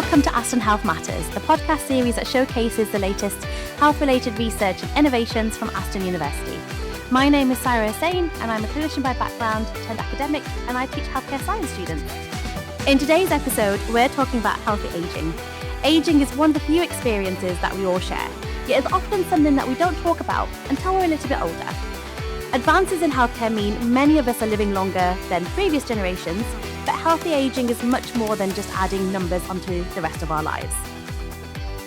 Welcome to Aston Health Matters, the podcast series that showcases the latest health-related research and innovations from Aston University. My name is Saira Hussain, and I'm a clinician by background turned academic, and I teach healthcare science students. In today's episode, we're talking about healthy aging. Aging is one of the few experiences that we all share, yet it's often something that we don't talk about until we're a little bit older. Advances in healthcare mean many of us are living longer than previous generations, but healthy aging is much more than just adding numbers onto the rest of our lives.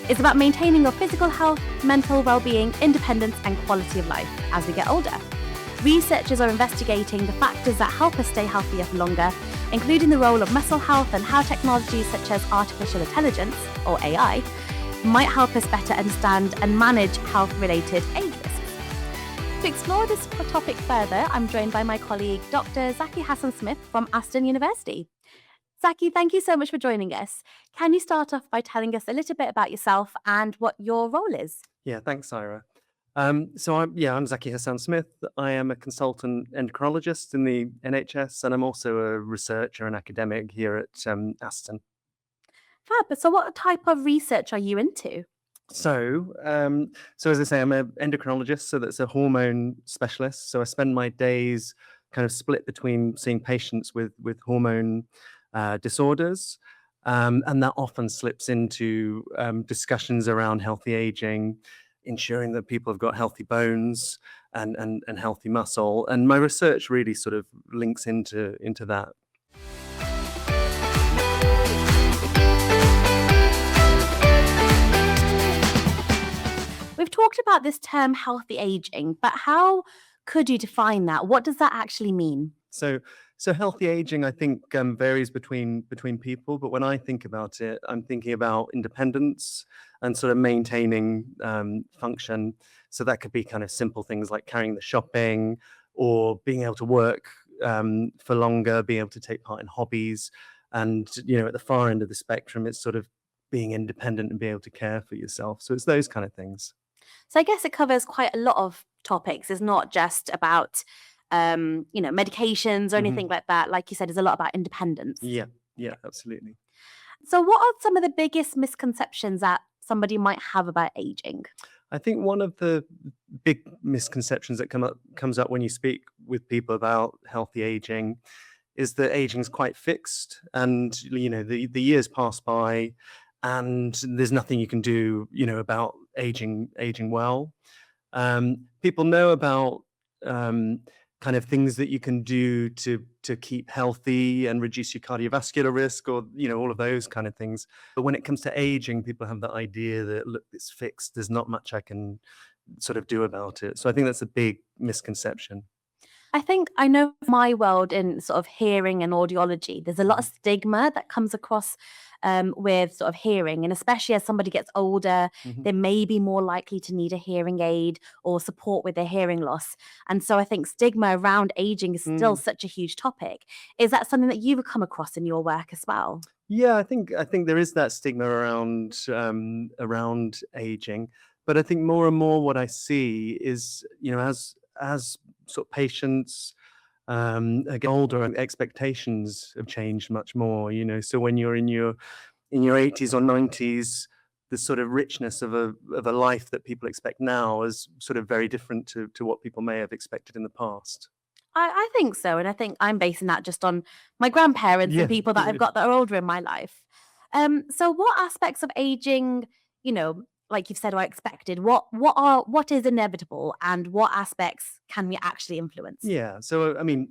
It's about maintaining your physical health, mental well-being, independence, and quality of life as we get older. Researchers are investigating the factors that help us stay healthier for longer, including the role of muscle health and how technologies such as artificial intelligence, or AI, might help us better understand and manage health-related age risks. To explore this topic further, I'm joined by my colleague, Dr Zaki Hassan Smith from Aston University. Zaki, thank you so much for joining us. Can you start off by telling us a little bit about yourself and what your role is? Yeah, thanks, Saira. I'm Zaki Hassan Smith. I am a consultant endocrinologist in the NHS, and I'm also a researcher and academic here at Aston. Fab. So what type of research are you into? So as I say, I'm an endocrinologist, so that's a hormone specialist. So I spend my days kind of split between seeing patients with hormone disorders, and that often slips into discussions around healthy aging, ensuring that people have got healthy bones and healthy muscle. And my research really sort of links into that. We've talked about this term healthy aging, but how could you define that? What does that actually mean? So healthy aging, I think, varies between people. But when I think about it, I'm thinking about independence and sort of maintaining function. So that could be kind of simple things like carrying the shopping or being able to work for longer, being able to take part in hobbies. And, at the far end of the spectrum, it's sort of being independent and being able to care for yourself. So it's those kind of things. So I guess it covers quite a lot of topics. It's not just about, medications or anything like that. Like you said, it's a lot about independence. Yeah, absolutely. So what are some of the biggest misconceptions that somebody might have about aging? I think one of the big misconceptions that comes up when you speak with people about healthy aging is that aging is quite fixed, and the years pass by, and there's nothing you can do about aging well. People know about kind of things that you can do to keep healthy and reduce your cardiovascular risk, or all of those kind of things. But when it comes to aging, people have that idea that, look, it's fixed, there's not much I can sort of do about it. So I think that's a big misconception. I think I know my world in sort of hearing and audiology, there's a lot of stigma that comes across with sort of hearing. And especially as somebody gets older, they may be more likely to need a hearing aid or support with their hearing loss. And so I think stigma around aging is still such a huge topic. Is that something that you've come across in your work as well? Yeah, I think there is that stigma around aging, but I think more and more what I see is, as sort of patients get older, expectations have changed much more. So when you're in your 80s or 90s, the sort of richness of a life that people expect now is sort of very different to what people may have expected in the past. I think so. And I think I'm basing that just on my grandparents and people that I've got that are older in my life. So what aspects of aging, like you've said, are expected? What is inevitable, and what aspects can we actually influence? Yeah. So, I mean,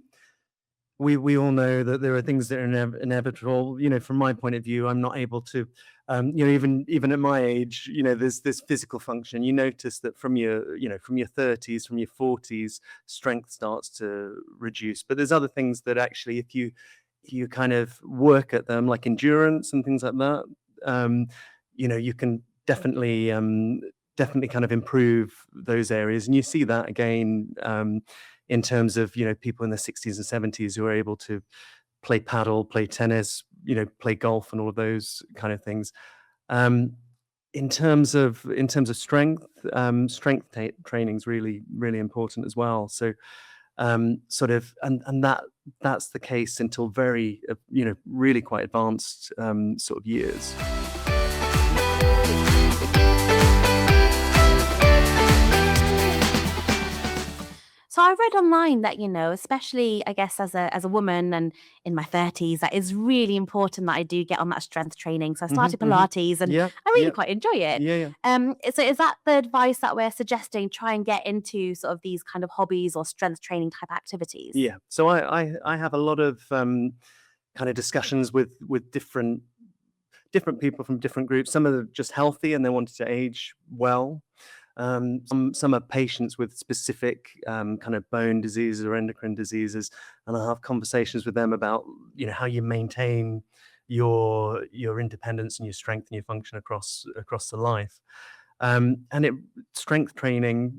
we all know that there are things that are inevitable. From my point of view, I'm not able to, even at my age, there's this physical function. You notice that from your 30s, from your 40s, strength starts to reduce. But there's other things that actually, if you kind of work at them, like endurance and things like that, you can definitely kind of improve those areas. And you see that again in terms of people in their 60s and 70s who are able to play paddle, play tennis, play golf, and all of those kind of things. In terms of strength, training is really, really important as well. So sort of, and that's the case until very really quite advanced sort of years. So I read online that, especially I guess as a woman and in my 30s, that is really important that I do get on that strength training. So I started Pilates and Yeah, I really yeah, quite enjoy it. yeah, yeah. So is that the advice that we're suggesting? Try and get into sort of these kind of hobbies or strength training type activities? Yeah. So I have a lot of kind of discussions with different people from different groups. Some are just healthy and they wanted to age well. Some are patients with specific kind of bone diseases or endocrine diseases, and I have conversations with them about how you maintain your independence and your strength and your function across the life. And strength training,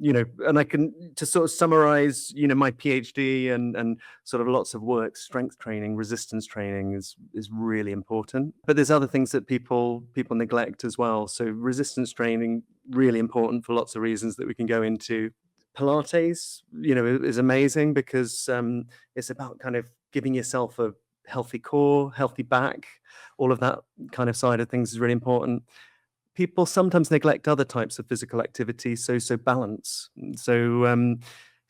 and I can, to sort of summarize, my PhD and sort of lots of work, strength training, resistance training is really important. But there's other things that people neglect as well. So resistance training, really important for lots of reasons that we can go into. Pilates, is amazing because it's about kind of giving yourself a healthy core, healthy back, all of that kind of side of things is really important. People sometimes neglect other types of physical activity, so balance. So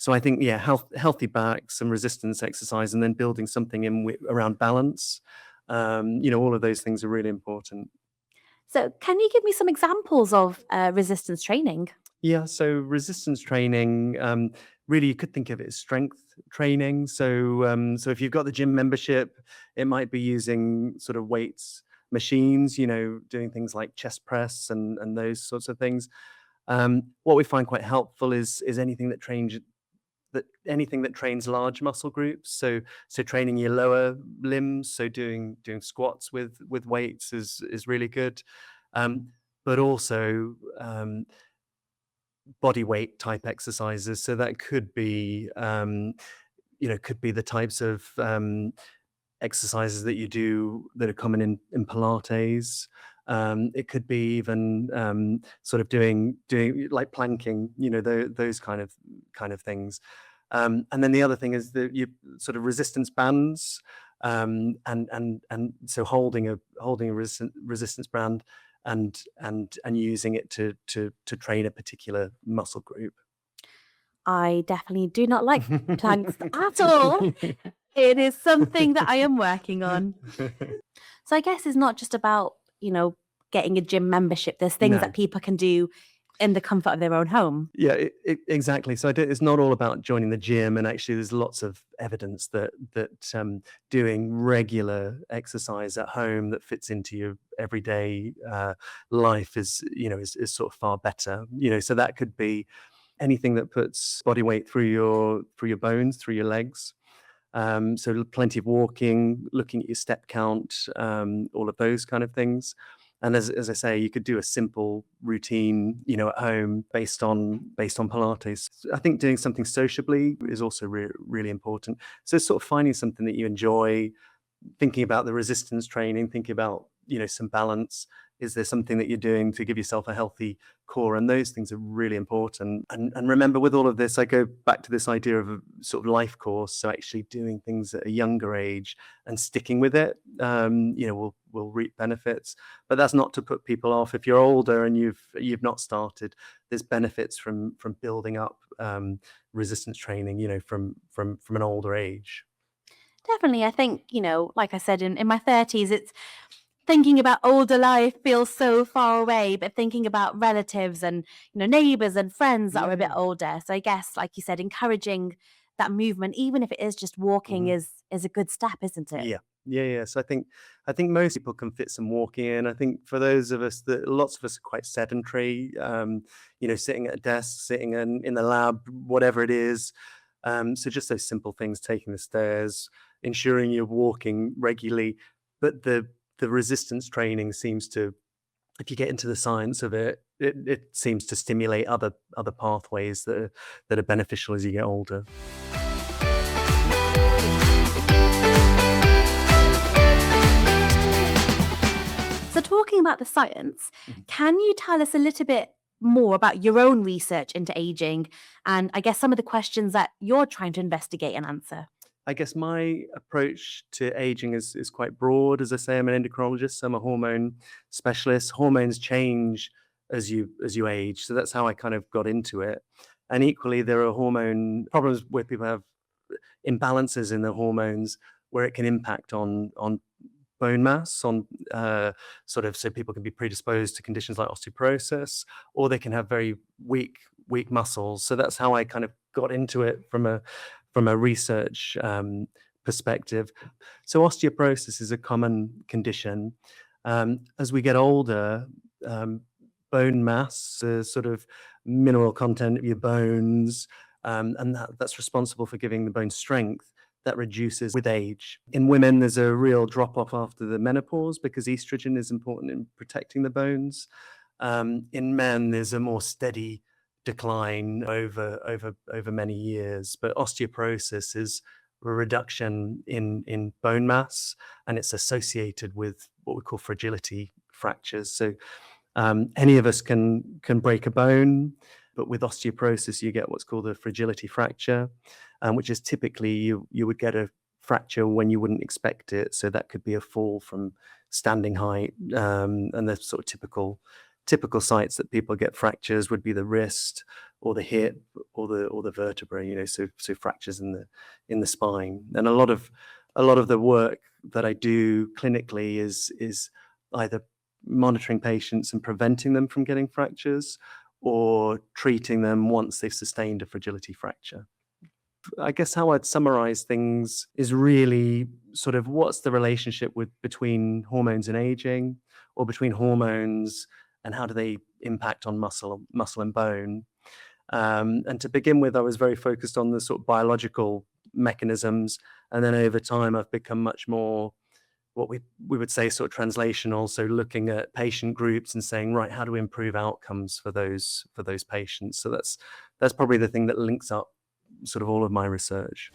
I think, yeah, healthy back, some resistance exercise, and then building something around balance. All of those things are really important. So can you give me some examples of resistance training? Yeah, so resistance training, really you could think of it as strength training. So if you've got the gym membership, it might be using sort of weights machines, doing things like chest press and those sorts of things. What we find quite helpful is anything that trains large muscle groups. So training your lower limbs, so doing squats with weights is really good. But also body weight type exercises. So that could be the types of exercises that you do that are common in Pilates. It could be even sort of doing like planking, those kind of things. And then the other thing is that you sort of resistance bands, and so holding a resistance band and using it to train a particular muscle group. I definitely do not like planks at all. It is something that I am working on. So I guess it's not just about, getting a gym membership. There's things No. that people can do in the comfort of their own home. Yeah, exactly. So it's not all about joining the gym, and actually, there's lots of evidence that doing regular exercise at home that fits into your everyday life is sort of far better. So that could be anything that puts body weight through your bones, through your legs. So plenty of walking, looking at your step count, all of those kind of things. And as I say, you could do a simple routine, at home based on Pilates. I think doing something sociably is also really important. So sort of finding something that you enjoy, thinking about the resistance training, thinking about, some balance. Is there something that you're doing to give yourself a healthy core? And those things are really important. And remember, with all of this, I go back to this idea of a sort of life course. So actually doing things at a younger age and sticking with it, will reap benefits. But that's not to put people off. If you're older and you've not started, there's benefits from building up resistance training, from an older age. Definitely. I think, like I said, in my 30s, it's thinking about older life feels so far away, but thinking about relatives and, neighbors and friends that are a bit Yeah. older. So I guess, like you said, encouraging that movement, even if it is just walking, Mhm. is a good step, isn't it? Yeah. Yeah, yeah. So I think most people can fit some walking in. I think for those of us that lots of us are quite sedentary, sitting at a desk, sitting in the lab, whatever it is. So just those simple things, taking the stairs, ensuring you're walking regularly. But the resistance training seems to, if you get into the science of it seems to stimulate other pathways that are beneficial as you get older. So, talking about the science, Mhm. can you tell us a little bit more about your own research into aging and I guess some of the questions that you're trying to investigate and answer? I guess my approach to aging is quite broad. As I say, I'm an endocrinologist, so I'm a hormone specialist. Hormones change as you age, so that's how I kind of got into it. And equally, there are hormone problems where people have imbalances in their hormones where it can impact on bone mass, on so people can be predisposed to conditions like osteoporosis, or they can have very weak muscles. So that's how I kind of got into it from a research perspective. So osteoporosis is a common condition. As we get older, bone mass, the sort of mineral content of your bones, and that's responsible for giving the bone strength, that reduces with age. In women, there's a real drop-off after the menopause because estrogen is important in protecting the bones. In men, there's a more steady decline over many years, but osteoporosis is a reduction in bone mass, and it's associated with what we call fragility fractures. So any of us can break a bone, but with osteoporosis, you get what's called a fragility fracture, which is typically you would get a fracture when you wouldn't expect it. So that could be a fall from standing height, and the sort of typical sites that people get fractures would be the wrist or the hip or the vertebra. So fractures in the spine. And a lot of the work that I do clinically is either monitoring patients and preventing them from getting fractures, or treating them once they've sustained a fragility fracture. I guess how I'd summarize things is really sort of what's the relationship between hormones and aging, or between hormones and how do they impact on muscle and bone. And to begin with, I was very focused on the sort of biological mechanisms, and then over time I've become much more what we would say sort of translational, so looking at patient groups and saying, right, how do we improve outcomes for those patients? So that's probably the thing that links up sort of all of my research.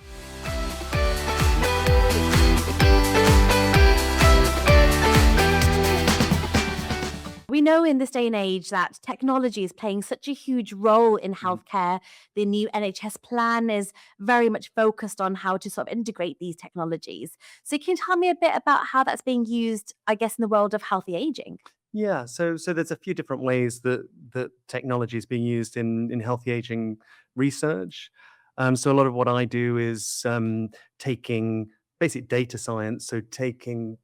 We know in this day and age that technology is playing such a huge role in healthcare. The new NHS plan is very much focused on how to sort of integrate these technologies. So can you tell me a bit about how that's being used, I guess, in the world of healthy aging? Yeah, so there's a few different ways that technology is being used in healthy aging research. So a lot of what I do is taking basic data science, so taking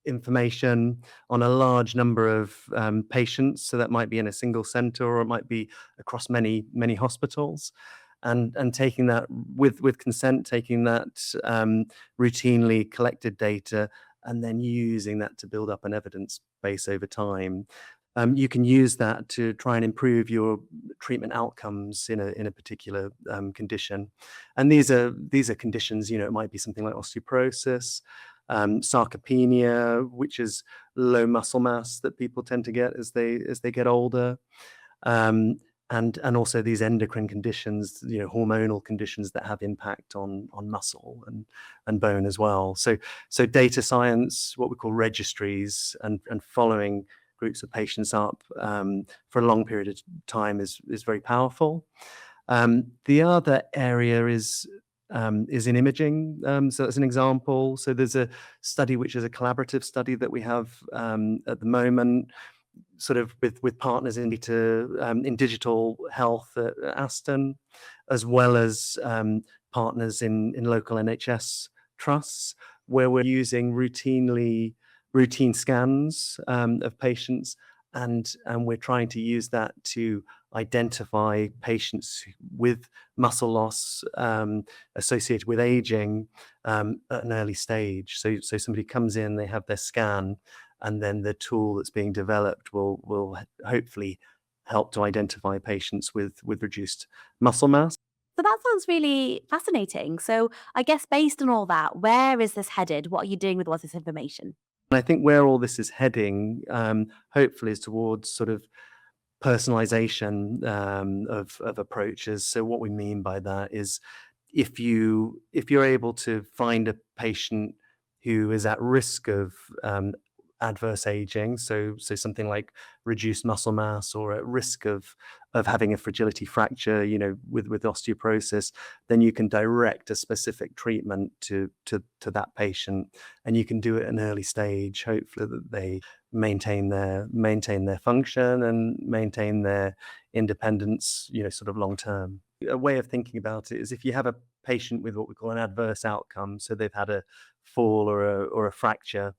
information on a large number of patients. So that might be in a single center, or it might be across many hospitals, and taking that with consent, taking that routinely collected data, and then using that to build up an evidence base over time. You can use that to try and improve your treatment outcomes in a particular condition. And these are conditions, it might be something like osteoporosis, sarcopenia, which is low muscle mass that people tend to get as they get older, and also these endocrine conditions, hormonal conditions that have impact on muscle and bone as well. So data science, what we call registries, and following groups of patients up for a long period of time is very powerful. The other area is in imaging. So that's an example. So there's a study which is a collaborative study that we have at the moment, sort of with partners in digital health at Aston, as well as partners in local NHS trusts, where we're using routine scans of patients, and we're trying to use that to identify patients with muscle loss associated with aging at an early stage. So somebody comes in, they have their scan, and then the tool that's being developed will hopefully help to identify patients with reduced muscle mass. So that sounds really fascinating. So I guess based on all that, where is this headed? What are you doing with all this information? And I think where all this is heading, hopefully, is towards sort of personalization of approaches. So what we mean by that is, if you're able to find a patient who is at risk of adverse aging, so something like reduced muscle mass, or at risk of having a fragility fracture, with osteoporosis, then you can direct a specific treatment to that patient, and you can do it at an early stage, hopefully that they maintain their function and maintain their independence, sort of long term. A way of thinking about it is if you have a patient with what we call an adverse outcome, so they've had a fall or a fracture,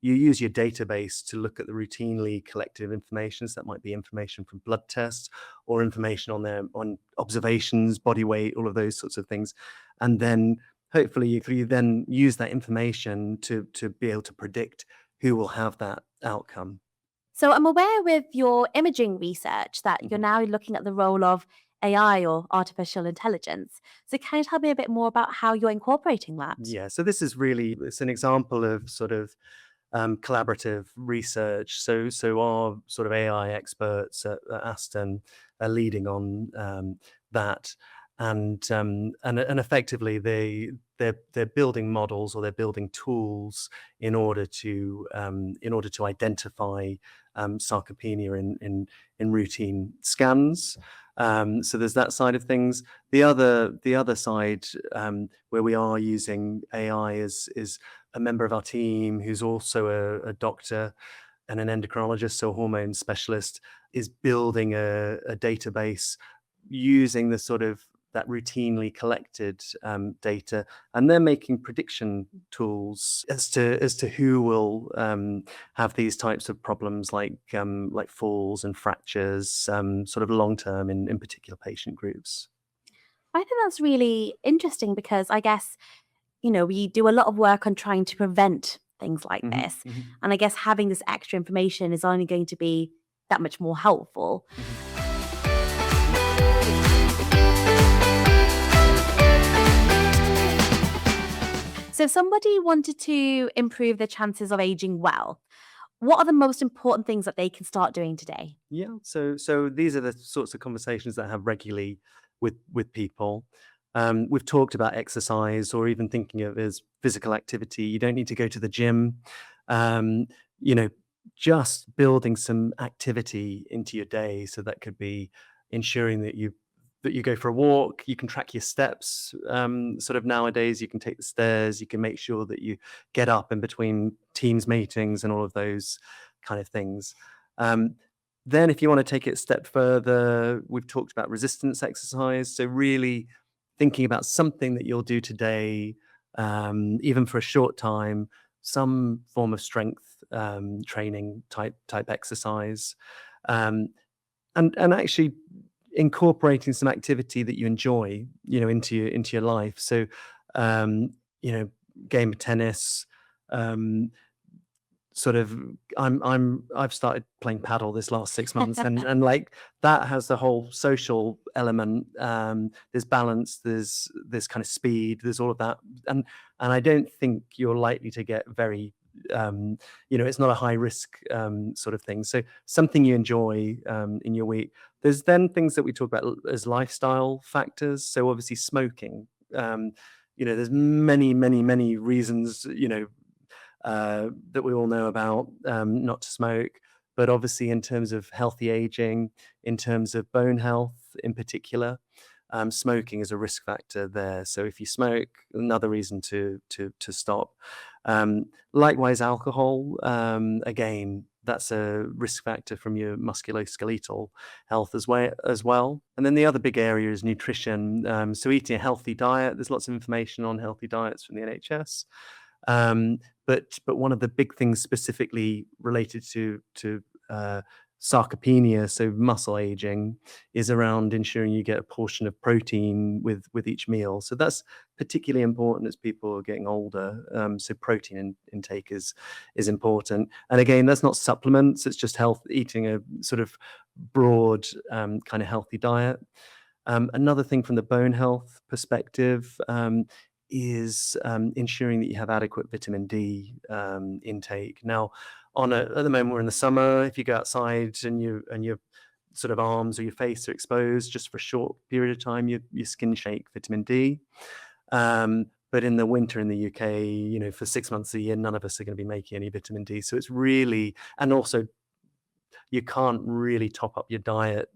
you use your database to look at the routinely collected information. So that might be information from blood tests or information on observations, body weight, all of those sorts of things. And then hopefully you then use that information to be able to predict who will have that outcome. So I'm aware with your imaging research that you're now looking at the role of AI or artificial intelligence. So can you tell me a bit more about how you're incorporating that? Yeah, so it's an example of sort of collaborative research. So our sort of AI experts at Aston are leading on that, and effectively they're building models, or they're building tools in order to identify sarcopenia in routine scans. So there's that side of things. The other side, where we are using AI, is a member of our team who's also a doctor and an endocrinologist, so a hormone specialist, is building a database using the sort of that routinely collected data, and they're making prediction tools as to who will have these types of problems, like falls and fractures, sort of long term in particular patient groups. I think that's really interesting because I guess, we do a lot of work on trying to prevent things like Mhm, this. mhm, And I guess having this extra information is only going to be that much more helpful. mhm. So if somebody wanted to improve their chances of aging well, what are the most important things that they can start doing today? Yeah, so these are the sorts of conversations that I have regularly with people. We've talked about exercise, or even thinking of it as physical activity. You don't need to go to the gym. Um, you know, just building some activity into your day. So that could be ensuring that you go for a walk. You can track your steps. Sort of nowadays, you can take the stairs. You can make sure that you get up in between Teams meetings and all of those kind of things. Um, then, if you want to take it a step further, we've talked about resistance exercise. So, really thinking about something that you'll do today, even for a short time, some form of strength training type exercise, um, and actually incorporating some activity that you enjoy, into your life. So, um, game of tennis. Um, Sort of I've started playing paddle this last 6 months, and like that has the whole social element. There's balance, there's kind of speed, there's all of that, and I don't think you're likely to get very it's not a high risk sort of thing. So something you enjoy in your week. There's then things that we talk about as lifestyle factors. So obviously smoking. There's many reasons, that we all know about, not to smoke. But obviously, in terms of healthy aging, in terms of bone health in particular, smoking is a risk factor there. So if you smoke, another reason to stop. Likewise, alcohol, again, that's a risk factor from your musculoskeletal health as well. And then the other big area is nutrition. So eating a healthy diet. There's lots of information on healthy diets from the NHS. But one of the big things specifically related to sarcopenia, so muscle aging, is around ensuring you get a portion of protein with each meal. So that's particularly important as people are getting older. So protein intake is important. And again, that's not supplements; it's just eating a sort of broad kind of healthy diet. Another thing from the bone health perspective, is ensuring that you have adequate vitamin D intake. Now, at the moment we're in the summer. If you go outside and your sort of arms or your face are exposed just for a short period of time, your skin shake vitamin D. But in the winter in the UK, for 6 months a year, none of us are going to be making any vitamin D. So it's really, and also you can't really top up your diet,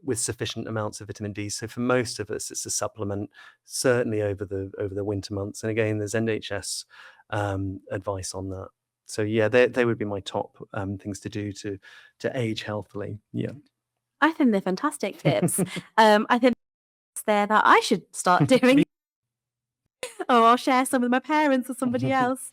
with sufficient amounts of vitamin D. So for most of us, it's a supplement, certainly over the winter months. And again, there's NHS advice on that. So yeah, they would be my top things to do to age healthily. Yeah. I think they're fantastic tips. I think it's there that I should start doing. Or I'll share some with my parents or somebody else.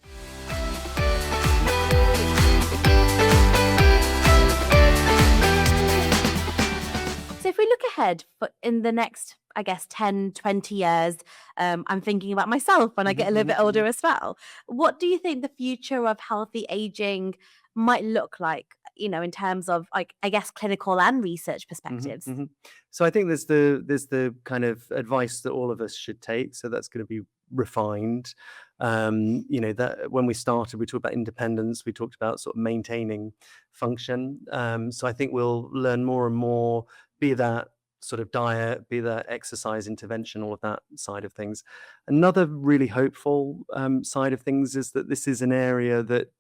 So if we look ahead in the next, I guess, 10, 20 years, I'm thinking about myself when I get a little bit older as well. What do you think the future of healthy aging might look like, in terms of, like, I guess, clinical and research perspectives? So I think there's the kind of advice that all of us should take. So that's going to be refined. That when we started, we talked about independence. We talked about sort of maintaining function. So I think we'll learn more and more, be that sort of diet, be that exercise intervention, all of that side of things. Another really hopeful side of things is that this is an area that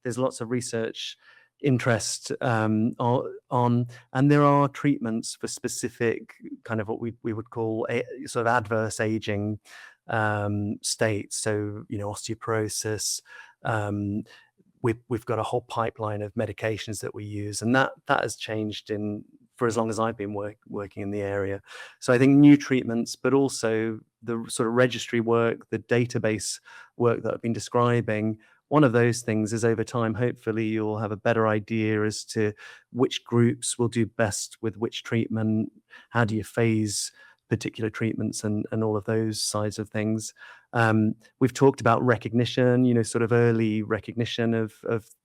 there's lots of research interest on, and there are treatments for specific kind of what we would call sort of adverse aging states. So, osteoporosis. We've got a whole pipeline of medications that we use, and that has changed for as long as I've been working in the area. So I think new treatments, but also the sort of registry work, the database work that I've been describing. One of those things is, over time, hopefully you'll have a better idea as to which groups will do best with which treatment. How do you phase particular treatments and all of those sides of things. We've talked about recognition, sort of early recognition of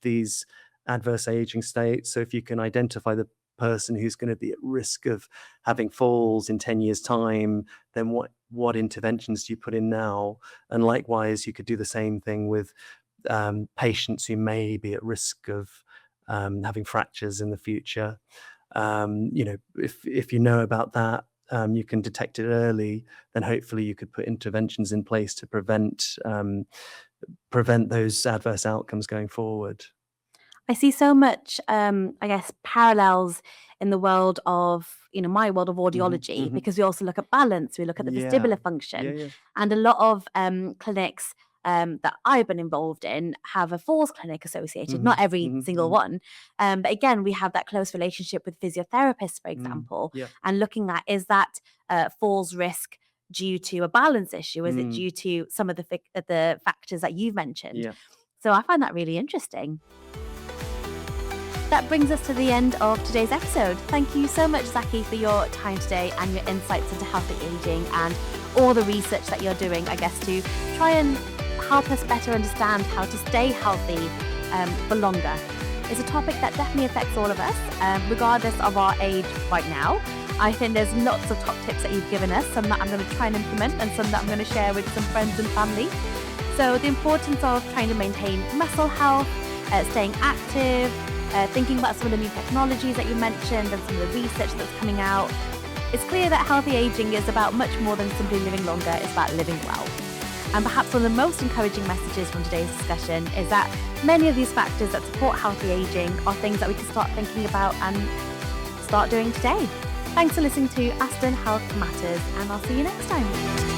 these adverse aging states. So if you can identify the person who's going to be at risk of having falls in 10 years' time, then what interventions do you put in now? And likewise, you could do the same thing with patients who may be at risk of having fractures in the future. If you know about that, you can detect it early, then hopefully you could put interventions in place to prevent those adverse outcomes going forward. I see so much, I guess, parallels in the world of, my world of audiology, because we also look at balance, we look at the vestibular function, and a lot of clinics that I've been involved in have a falls clinic associated, not every single one. But again, we have that close relationship with physiotherapists, for example, and looking at, is that falls risk due to a balance issue? Is it due to some of the factors that you've mentioned? So I find that really interesting. That brings us to the end of today's episode. Thank you so much, Zaki, for your time today and your insights into healthy aging and all the research that you're doing, I guess, to try and help us better understand how to stay healthy for longer. It's a topic that definitely affects all of us, regardless of our age right now. I think there's lots of top tips that you've given us, some that I'm going to try and implement and some that I'm going to share with some friends and family. So the importance of trying to maintain muscle health, staying active, thinking about some of the new technologies that you mentioned and some of the research that's coming out. It's clear that healthy aging is about much more than simply living longer, it's about living well. And perhaps one of the most encouraging messages from today's discussion is that many of these factors that support healthy aging are things that we can start thinking about and start doing today. Thanks for listening to Aston Health Matters, and I'll see you next time.